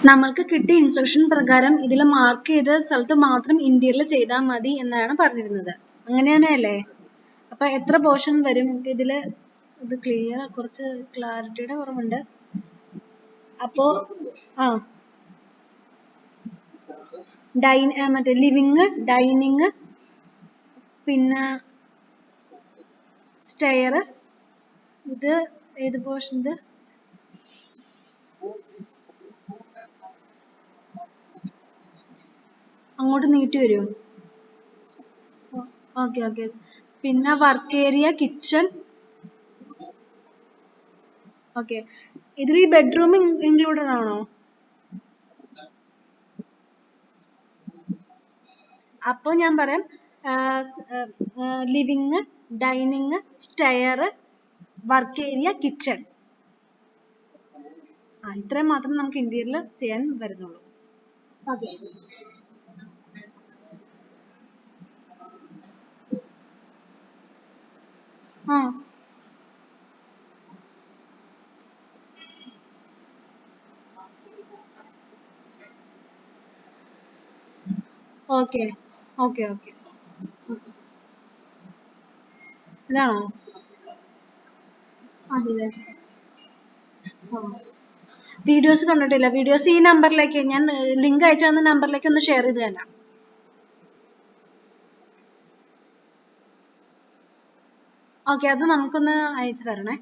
നമ്മൾക്ക് കിട്ടിയ ഇൻസ്ട്രക്ഷൻ പ്രകാരം ഇതിൽ മാർക്ക് ചെയ്ത സ്ഥലത്ത് മാത്രം ഇന്റീരിയർ ചെയ്താൽ മതി എന്നാണ് പറഞ്ഞിരുന്നത്. അങ്ങനെ തന്നെയല്ലേ? അപ്പൊ എത്ര പോർഷൻ വരും ഇതില്? ഇത് ക്ലിയർ, കുറച്ച് ക്ലാരിറ്റിയുടെ കുറവുണ്ട്. അപ്പോ മറ്റേ ലിവിങ്, ഡൈനിങ്, പിന്നെ സ്റ്റെയർ, ഇത് ഏത് പോർഷൻ? ഇത് അങ്ങോട്ട് നീട്ടി വരുമോ? Okay okay. പിന്നെ വർക്ക് ഏരിയ, കിച്ചൺ. ഓക്കെ. ഇതിൽ ഈ ബെഡ്റൂം ഇൻക്ലൂഡഡ് ആണോ? അപ്പോൾ ഞാൻ പറയാം, living, dining, stair, work area, kitchen. ഇത്രയും മാത്രം നമുക്ക് ഇന്റീരിയർ ചെയ്യാൻ വരുന്നുള്ളൂ. ഓക്കെ. Okay okay okay. ഇതാണോ? അതെ. വീഡിയോസ് കണ്ടിട്ടില്ല. വീഡിയോസ് ഈ നമ്പറിലേക്ക് ഞാൻ ലിങ്ക് അയച്ചു തന്ന നമ്പറിലേക്ക് ഒന്ന് ഷെയർ ചെയ്ത് തരാം. ഓക്കെ, അത് നമുക്കൊന്ന് അയച്ചു തരണേ.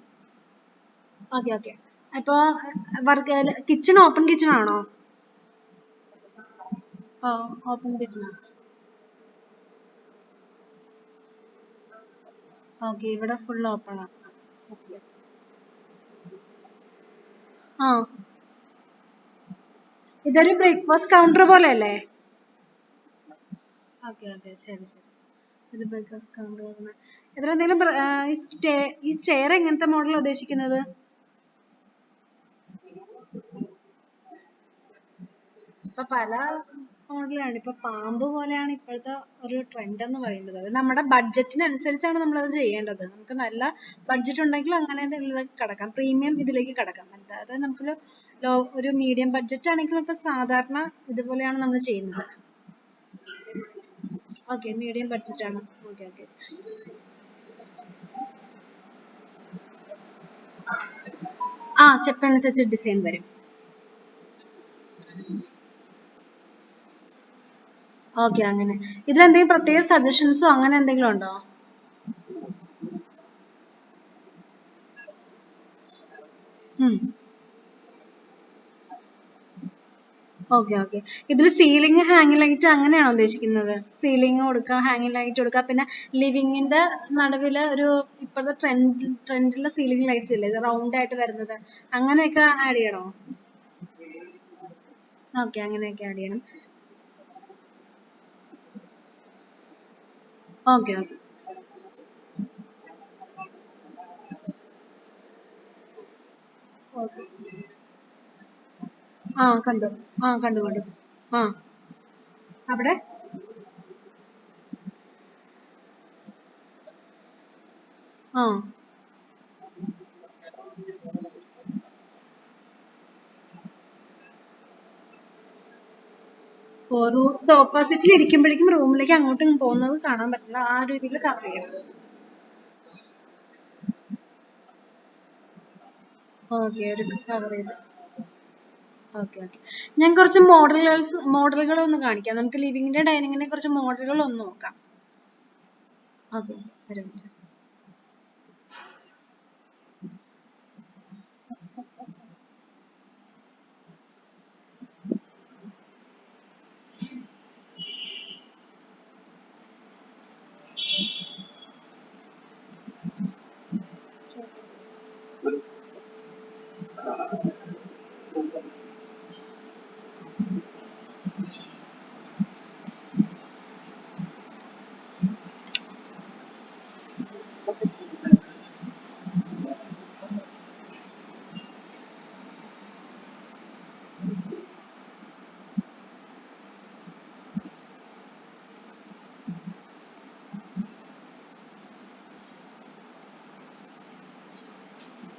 Okay okay. അപ്പോ വർക്ക് കിച്ചൺ ഓപ്പൺ കിച്ചൺ ആണോ? ഓപ്പൺ കിച്ചൺ ആണ്. ഓക്കെ, ഇവിടെ ഫുൾ ഓപ്പൺ ആണ്. ഓക്കെ. ഇതൊരു ബ്രേക്ക്ഫാസ്റ്റ് കൗണ്ടർ പോലെ അല്ലേ? ഓക്കെ ഓക്കെ, ശരി ശരി. ഇത് ബ്രേക്ക്ഫാസ്റ്റ് കൗണ്ടർ. ഇതിലെന്തെങ്കിലും ഈ സ്റ്റെയർ എങ്ങനത്തെ മോഡൽ ഉദ്ദേശിക്കുന്നത്? ഇപ്പൊ പല മോഡലാണ്. ഇപ്പൊ പാമ്പ് പോലെയാണ് ഇപ്പോഴത്തെ ഒരു ട്രെൻഡ് എന്ന് പറയുന്നത്. അത് നമ്മുടെ ബഡ്ജറ്റിനനുസരിച്ചാണ് നമ്മളത് ചെയ്യേണ്ടത്. നമുക്ക് നല്ല ബഡ്ജറ്റ് ഉണ്ടെങ്കിൽ അങ്ങനെ കടക്കാം, പ്രീമിയം ഇതിലേക്ക് കടക്കാം. അതായത് നമുക്കൊരു ഒരു മീഡിയം ബഡ്ജറ്റ് ആണെങ്കിൽ ഇപ്പൊ സാധാരണ ഇതുപോലെയാണ് നമ്മൾ ചെയ്യുന്നത്. ഓക്കെ, മീഡിയം ബഡ്ജറ്റ് ആണ്. Okay okay. സ്റ്റെപ്പ് അനുസരിച്ച് ഡിസൈൻ വരും. ഓക്കെ, അങ്ങനെ. ഇതിലെന്തെങ്കിലും പ്രത്യേക സജഷൻസോ അങ്ങനെ എന്തെങ്കിലും ഉണ്ടോ? Okay okay. ഇതിൽ സീലിംഗ് ഹാങ് ലൈറ്റ് അങ്ങനെയാണോ ഉദ്ദേശിക്കുന്നത്? സീലിംഗ് കൊടുക്കുക, ഹാങ് ലൈറ്റ് കൊടുക്കുക, പിന്നെ ലിവിങ്ങിന്റെ നടുവില് ഒരു ഇപ്പോഴത്തെ ട്രെൻഡിലുള്ള സീലിംഗ് ലൈറ്റ്സ് ഇല്ലേ, റൗണ്ട് ആയിട്ട് വരുന്നത്, അങ്ങനെയൊക്കെ ആഡ് ചെയ്യണോ? ഓക്കെ, അങ്ങനെയൊക്കെ ആഡ് ചെയ്യണം. Okay okay. കണ്ടു. കണ്ടു കണ്ടു. അവിടെ ഓപ്പോസിറ്റിൽ ഇരിക്കുമ്പോഴേക്കും റൂമിലേക്ക് അങ്ങോട്ടും പോകുന്നത് കാണാൻ പറ്റില്ല. ആ രീതിയിൽ കവർ ചെയ്യണം. ഓക്കെ, ഒരു കവർ ചെയ്ത്. Okay okay. ഞാൻ കുറച്ച് മോഡലുകൾ ഒന്ന് കാണിക്കാം. നമുക്ക് ലിവിങ്ങിന്റെ ഡൈനിങ്ങിന്റെ കുറച്ച് മോഡലുകൾ ഒന്ന് നോക്കാം. ഓക്കെ, ഒരു മിനിറ്റ്.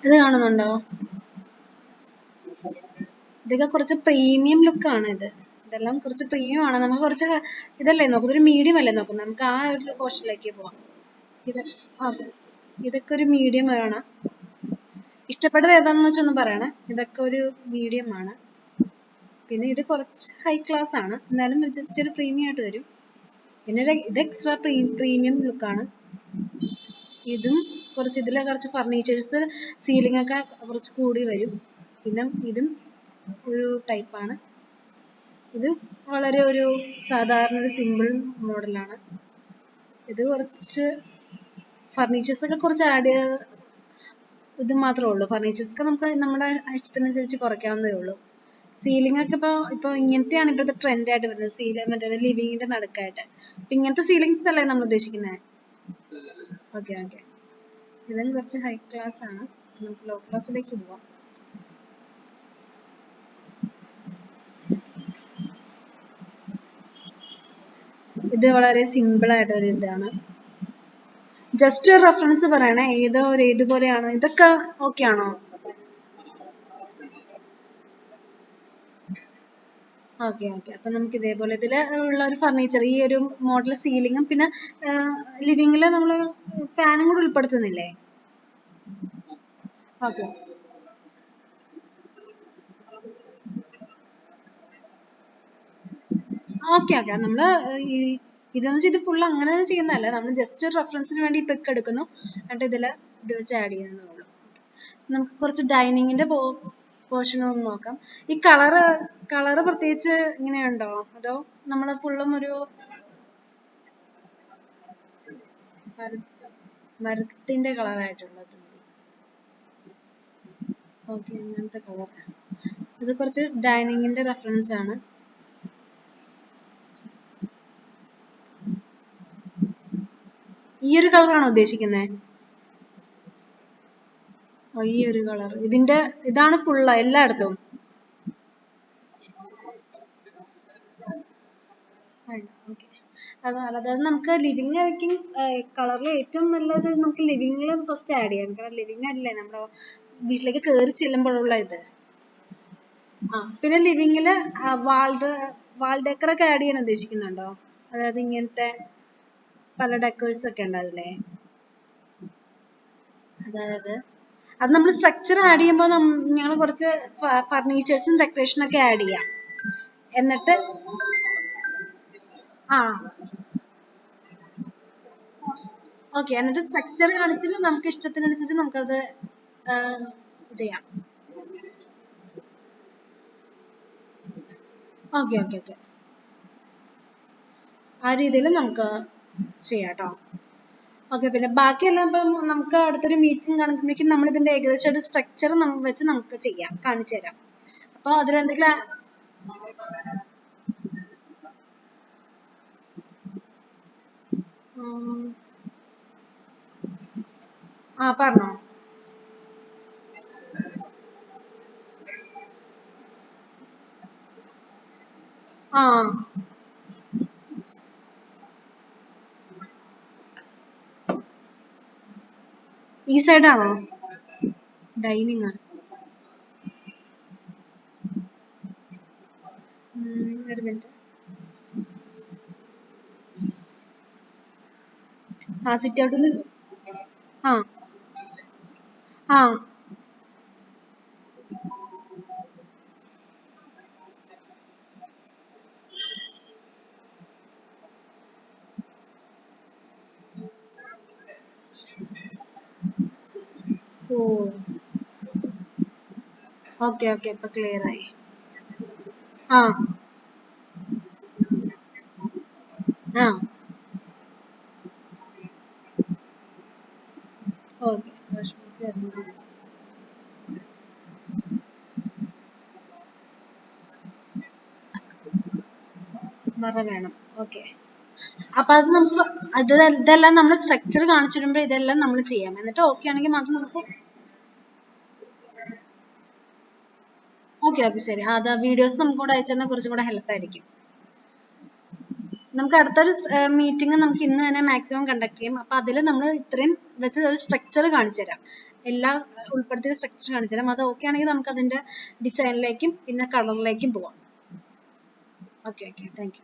ഇത് കാണുന്നുണ്ടോ? ഇതൊക്കെ കുറച്ച് പ്രീമിയം ലുക്കാണ് ഇത്. ഇതെല്ലാം കുറച്ച് പ്രീമിയം ആണ്. നമുക്ക് കുറച്ച് ഇതല്ലേ നോക്കുന്നത്, ഒരു മീഡിയം അല്ലേ നോക്കുന്നത്. നമുക്ക് ആ ഒരു പോർഷനിലേക്ക് പോവാം. ഇത് അതെ, ഇതൊക്കെ ഒരു മീഡിയം ആണ്. ഇഷ്ടപ്പെട്ടത് ഏതാണെന്ന് വെച്ചാൽ ഒന്ന് പറയണേ. ഇതൊക്കെ ഒരു മീഡിയം ആണ്. പിന്നെ ഇത് കുറച്ച് ഹൈ ക്ലാസ് ആണ്, എന്നാലും ജസ്റ്റ് ഒരു പ്രീമിയം ആയിട്ട് വരും. പിന്നെ ഇത് എക്സ്ട്രാ പ്രീമിയം ലുക്കാണ്. ഇതും കുറച്ച്, ഇതിലെ കുറച്ച് ഫർണിച്ചേഴ്സ് സീലിംഗ് ഒക്കെ കുറച്ച് കൂടി വരും. പിന്നെ ഇതും ഒരു ടൈപ്പാണ്. ഇത് വളരെ ഒരു സാധാരണ ഒരു സിമ്പിൾ മോഡലാണ്. ഇത് കുറച്ച് ഫർണിച്ചേഴ്സ് ഒക്കെ കുറച്ച് ആഡ് ഇത് മാത്രമേ ഉള്ളൂ. ഫർണിച്ചേഴ്സ് ഒക്കെ നമുക്ക് നമ്മുടെ ഇഷ്ടത്തിനനുസരിച്ച് കുറയ്ക്കാവുന്നതേ ഉള്ളൂ. സീലിംഗ് ഒക്കെ ഇപ്പൊ ഇങ്ങനത്തെയാണ് ഇപ്പോഴത്തെ ട്രെൻഡ് ആയിട്ട് വരുന്നത്. സീലിംഗ് മറ്റേ ലിവിങ്ങിന്റെ നടുക്കായിട്ട്. അപ്പൊ ഇങ്ങനത്തെ സീലിംഗ്സ് അല്ലേ നമ്മൾ ഉദ്ദേശിക്കുന്നത്? Okay okay. ഇതും കുറച്ച് ഹൈ ക്ലാസ് ആണ്. നമുക്ക് ലോ ക്ലാസ്സിലേക്ക് പോവാം. ഇത് വളരെ സിമ്പിൾ ആയിട്ടൊരു ഇതാണ്. ജസ്റ്റ് ഒരു റെഫറൻസ് പറയണേ, ഏതുപോലെയാണ്. ഇതൊക്കെ ഓക്കെ ആണോ? Okay okay. അപ്പൊ നമുക്ക് ഇതേപോലെ ഇതിൽ ഉള്ള ഒരു ഫർണിച്ചർ, ഈ ഒരു മോഡൽ സീലിംഗും പിന്നെ ലിവിങ്ങിൽ നമ്മൾ ഫാനും കൂടെ ഉൾപ്പെടുത്തുന്നില്ലേ? Okay okay okay. നമ്മള് ഇതെന്ന് വെച്ചാൽ ഇത് ഫുൾ അങ്ങനെ ചെയ്യുന്നതല്ല. നമ്മൾ ജസ്റ്റ് ഒരു റെഫറൻസിന് വേണ്ടി ഇപ്പൊ എടുക്കുന്നു, എന്നിട്ട് ഇത് വെച്ച് ആഡ് ചെയ്യുന്നതേ. നമുക്ക് കുറച്ച് ഡൈനിങ്ങിന്റെ പോർഷൻ ഒന്ന് നോക്കാം. ഈ കളറ് പ്രത്യേകിച്ച് ഇങ്ങനെയുണ്ടോ, അതോ നമ്മള് ഫുള്ളും ഒരു മരത്തിന്റെ കളറായിട്ടുള്ളത്? ഓക്കെ, അങ്ങനത്തെ കളർ. ഇത് കുറച്ച് ഡൈനിങ്ങിന്റെ റെഫറൻസ് ആണ്. ഈ ഒരു കളറാണോ ഉദ്ദേശിക്കുന്നത്? ഈ ഒരു കളർ ഇതാണ് ഫുള്ള് എല്ലായിടത്തും? ഓക്കെ. അതായത് നമുക്ക് ലിവിങ് ആയിരിക്കും കളറിൽ ഏറ്റവും നല്ലത്. നമുക്ക് ലിവിങ്ങിൽ ഫസ്റ്റ് ആഡ് ചെയ്യാം. കാരണം ലിവിങ് അല്ലേ നമ്മുടെ വീട്ടിലേക്ക് കയറി ചെല്ലുമ്പോഴുള്ള ഇത്. പിന്നെ ലിവിങ്ങില് വാൾ ഡെക്കർ ഒക്കെ ആഡ് ചെയ്യാൻ ഉദ്ദേശിക്കുന്നുണ്ടോ? അതായത് ഇങ്ങനത്തെ പല ഡെക്കേഴ്സ് ഒക്കെ ഉണ്ടാവില്ലേ? അതായത് അത് നമ്മൾ സ്ട്രക്ചർ ആഡ് ചെയ്യുമ്പോൾ ഞങ്ങൾ കുറച്ച് ഫർണിച്ചേഴ്സും ഡെക്കറേഷനും ഒക്കെ ആഡ് ചെയ്യാം. എന്നിട്ട് ഓക്കെ, എന്നിട്ട് സ്ട്രക്ചർ കാണിച്ചിട്ട് നമുക്ക് ഇഷ്ടത്തിനനുസരിച്ച് നമുക്കത് ഇത് ചെയ്യാം. Okay okay okay. ആ രീതിയിൽ നമുക്ക് ചെയ്യാം കേട്ടോ. ഓക്കെ. പിന്നെ ബാക്കിയെല്ലാം ഇപ്പം നമുക്ക് അടുത്തൊരു മീറ്റിംഗ് കാണുമ്പോഴേക്കും നമ്മൾ ഇതിന്റെ ഏകദേശം ഒരു സ്ട്രക്ചർ വെച്ച് നമുക്ക് ചെയ്യാം, കാണിച്ചു തരാം. അപ്പൊ അതിലെന്തെങ്കിലും പറഞ്ഞോ. ഈ സൈഡാണോ ഡൈനിങ്? ഒരു മിനിറ്റ്. Sit out. ആ ആ ഓ ഓക്കെ ഓക്കെ. ഇപ്പൊ ക്ലിയർ ആയി. ആ ആ ഓക്കെ. മറ വേണം. ഓക്കെ. അപ്പൊ അത് നമുക്ക് ഇതെല്ലാം നമ്മൾ സ്ട്രക്ചർ കാണിച്ചിടുമ്പോ ഇതെല്ലാം നമ്മൾ ചെയ്യാം. എന്നിട്ട് ഓക്കെ ആണെങ്കിൽ മാത്രം നമുക്ക്. ഓക്കെ ഓക്കെ ശരി. അത് വീഡിയോസ് നമുക്ക് കൂടെ അയച്ചു തന്നാൽ കുറച്ചും കൂടെ ഹെൽപ്പ് ആയിരിക്കും. നമുക്ക് അടുത്തൊരു മീറ്റിംഗ് നമുക്ക് ഇന്ന് തന്നെ മാക്സിമം കണ്ടക്ട് ചെയ്യും. അപ്പൊ അതിൽ നമ്മൾ ഇത്രയും വെച്ച് ഒരു സ്ട്രക്ചർ കാണിച്ചു തരാം. എല്ലാം ഉൾപ്പെടുത്തിയ സ്ട്രക്ചർ കാണിച്ചു തരാം. അത് ഓക്കെ ആണെങ്കിൽ നമുക്ക് അതിന്റെ ഡിസൈനിലേക്കും പിന്നെ കളറിലേക്കും പോവാം. Okay thank you.